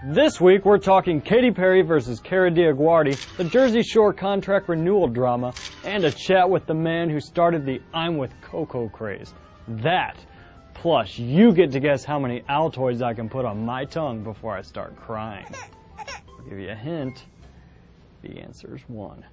This week we're talking Katy Perry versus Cara Diaguardi, the Jersey Shore contract renewal drama, and a chat with the man who started the I'm with Coco craze. That, plus you get to guess how many Altoids I can put on my tongue before I start crying. I'll give you a hint. The answer's 1.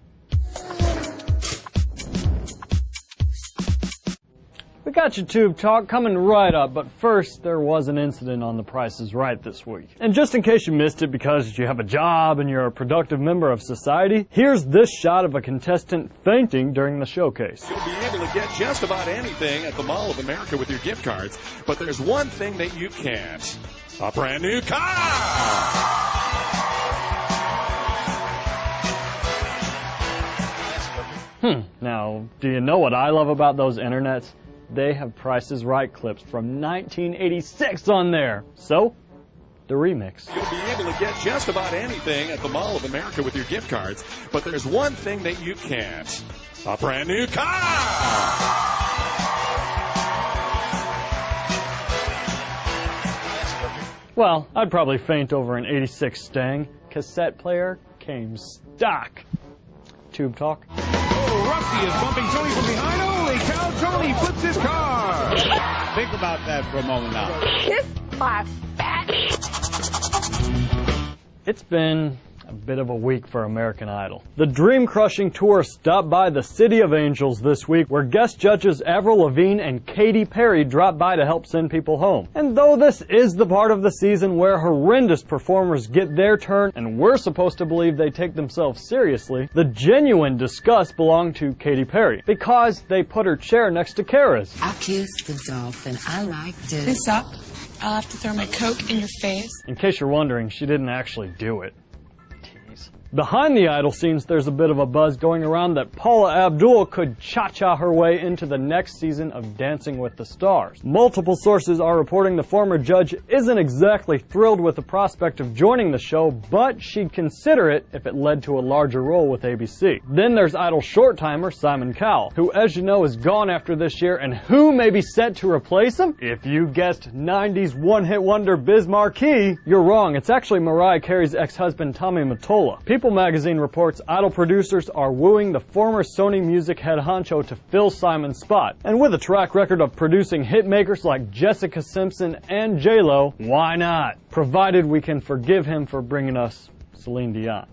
We got your Tube Talk coming right up, but first there was an incident on The Price is Right this week. And just in case you missed it because you have a job and you're a productive member of society, here's this shot of a contestant fainting during the showcase. You'll be able to get just about anything at the Mall of America with your gift cards, but there's one thing that you can't. A brand new car! Now, do you know what I love about those internets? They have Price is Right clips from 1986 on there. So, the remix. You'll be able to get just about anything at the Mall of America with your gift cards, but there's one thing that you can't. A brand new car! Well, I'd probably faint over an 86 Stang. Cassette player came stock. Tube Talk. Oh, Rusty is bumping Tony from behind. Holy cow, Tony flips his car. Think about that for a moment now. Kiss my fat. It's been a bit of a week for American Idol. The dream-crushing tour stopped by the City of Angels this week, where guest judges Avril Lavigne and Katy Perry dropped by to help send people home. And though this is the part of the season where horrendous performers get their turn and we're supposed to believe they take themselves seriously, the genuine disgust belonged to Katy Perry, because they put her chair next to Cara's. I kissed the dolphin. I liked it. This up. I'll have to throw my Coke in your face. In case you're wondering, she didn't actually do it. Behind the Idol scenes, there's a bit of a buzz going around that Paula Abdul could cha-cha her way into the next season of Dancing with the Stars. Multiple sources are reporting the former judge isn't exactly thrilled with the prospect of joining the show, but she'd consider it if it led to a larger role with ABC. Then there's Idol short-timer Simon Cowell, who, as you know, is gone after this year, and who may be set to replace him? If you guessed 90s one-hit wonder Biz Markie, you're wrong. It's actually Mariah Carey's ex-husband Tommy Mottola. People magazine reports Idol producers are wooing the former Sony Music head honcho to fill Simon's spot. And with a track record of producing hitmakers like Jessica Simpson and J-Lo, why not? Provided we can forgive him for bringing us Celine Dion.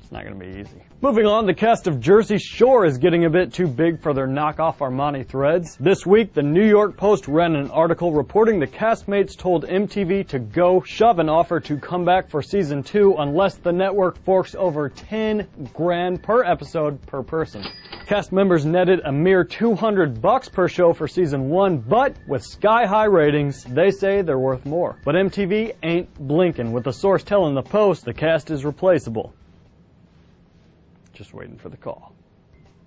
It's not going to be easy. Moving on, the cast of Jersey Shore is getting a bit too big for their knockoff Armani threads. This week, the New York Post ran an article reporting the castmates told MTV to go shove an offer to come back for season 2 unless the network forks over $10 grand per episode per person. Cast members netted a mere $200 per show for season 1, but with sky-high ratings, they say they're worth more. But MTV ain't blinking, with a source telling the Post the cast is replaceable. Just waiting for the call.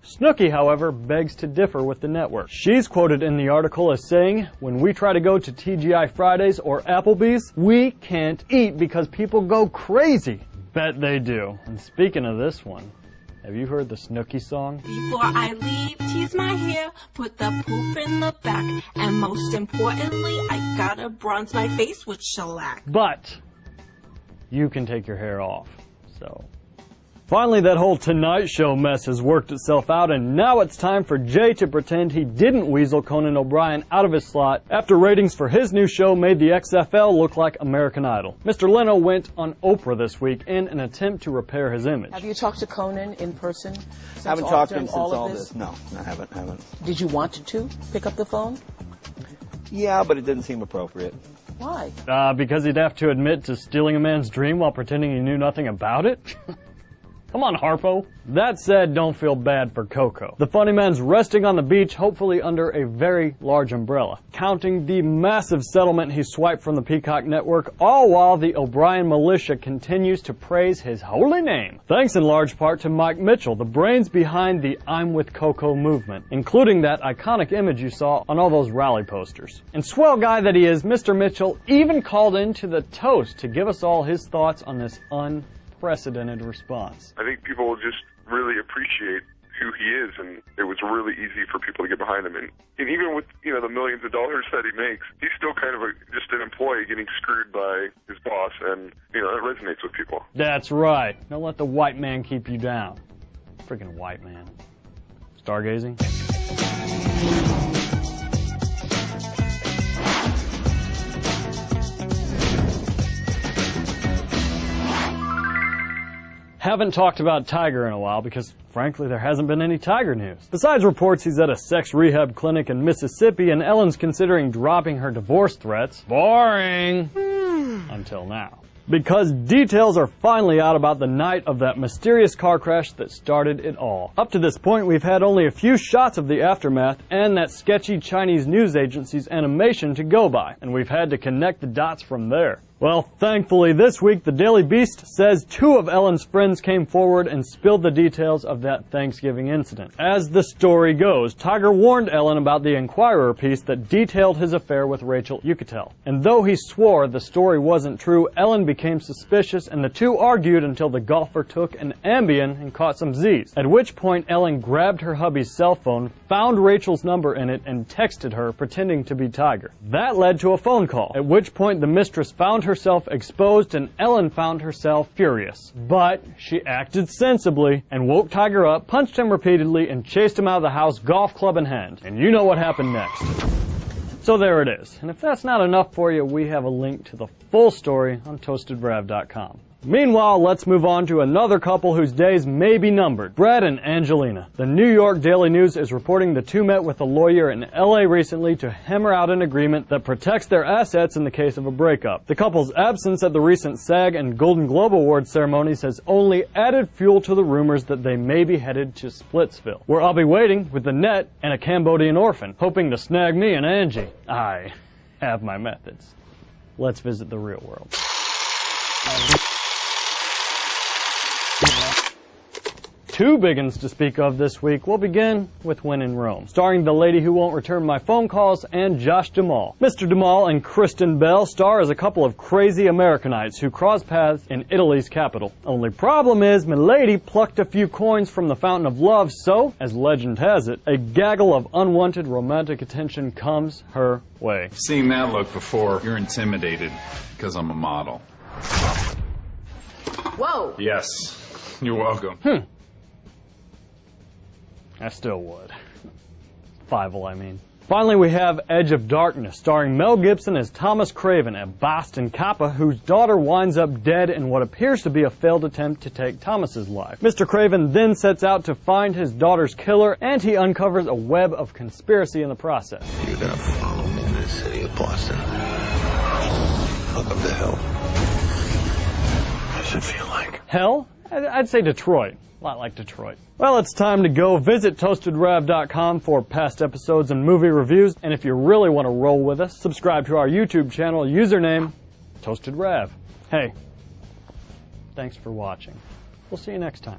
Snoki, however, begs to differ with the network. She's quoted in the article as saying, "When we try to go to TGI Fridays or Applebee's, we can't eat because people go crazy." Bet they do. And speaking of this one, have you heard the Snoki song? Before I leave, tease my hair, put the poop in the back, and most importantly, I gotta bronze my face with shellac. But you can take your hair off, so... Finally, that whole Tonight Show mess has worked itself out, and now it's time for Jay to pretend he didn't weasel Conan O'Brien out of his slot after ratings for his new show made the XFL look like American Idol. Mr. Leno went on Oprah this week in an attempt to repair his image. Have you talked to Conan in person? I haven't talked to him since all this. No, I haven't. Did you want to pick up the phone? Yeah, but it didn't seem appropriate. Why? Because he'd have to admit to stealing a man's dream while pretending he knew nothing about it? Come on, Harpo. That said, don't feel bad for Coco. The funny man's resting on the beach, hopefully under a very large umbrella, counting the massive settlement he swiped from the Peacock network, all while the O'Brien militia continues to praise his holy name. Thanks in large part to Mike Mitchell, the brains behind the I'm with Coco movement, including that iconic image you saw on all those rally posters. And swell guy that he is, Mr. Mitchell even called into the toast to give us all his thoughts on this unprecedented response. I think people will just really appreciate who he is, and it was really easy for people to get behind him. And even with, the millions of dollars that he makes, he's still kind of just an employee getting screwed by his boss, and, that resonates with people. That's right. Don't let the white man keep you down. Freaking white man. Stargazing? Haven't talked about Tiger in a while because, frankly, there hasn't been any Tiger news. Besides reports he's at a sex rehab clinic in Mississippi and Ellen's considering dropping her divorce threats. Boring! Until now. Because details are finally out about the night of that mysterious car crash that started it all. Up to this point, we've had only a few shots of the aftermath and that sketchy Chinese news agency's animation to go by, and we've had to connect the dots from there. Well, thankfully this week the Daily Beast says 2 of Ellen's friends came forward and spilled the details of that Thanksgiving incident. As the story goes, Tiger warned Ellen about the Inquirer piece that detailed his affair with Rachel Yucatel. And though he swore the story wasn't true, Ellen became suspicious and the two argued until the golfer took an Ambien and caught some Z's. At which point Ellen grabbed her hubby's cell phone, found Rachel's number in it, and texted her pretending to be Tiger. That led to a phone call, at which point the mistress found herself exposed and Ellen found herself furious. But she acted sensibly and woke Tiger up, punched him repeatedly, and chased him out of the house, golf club in hand. And you know what happened next. So there it is. And if that's not enough for you, we have a link to the full story on toastedrev.com. Meanwhile, let's move on to another couple whose days may be numbered. Brad and Angelina. The New York Daily News is reporting the two met with a lawyer in LA recently to hammer out an agreement that protects their assets in the case of a breakup. The couple's absence at the recent SAG and Golden Globe Awards ceremonies has only added fuel to the rumors that they may be headed to Splitsville, where I'll be waiting with the net and a Cambodian orphan, hoping to snag me and Angie. I have my methods. Let's visit the real world. Two big ones to speak of this week. We'll begin with When in Rome, starring the lady who won't return my phone calls and Josh Duhamel. Mr. Duhamel and Kristen Bell star as a couple of crazy Americanites who cross paths in Italy's capital. Only problem is, milady plucked a few coins from the fountain of love, so, as legend has it, a gaggle of unwanted romantic attention comes her way. Seeing that look before, you're intimidated because I'm a model. Whoa! Yes, you're welcome. I still would. Fievel, I mean. Finally, we have Edge of Darkness, starring Mel Gibson as Thomas Craven, a Boston Kappa whose daughter winds up dead in what appears to be a failed attempt to take Thomas's life. Mr. Craven then sets out to find his daughter's killer, and he uncovers a web of conspiracy in the process. You're gonna follow me to the city of Boston. Welcome to hell. What does it feel like? Hell? I'd say Detroit. A lot like Detroit. Well, it's time to go. Visit ToastedRev.com for past episodes and movie reviews. And if you really want to roll with us, subscribe to our YouTube channel, username ToastedRev. Hey, thanks for watching. We'll see you next time.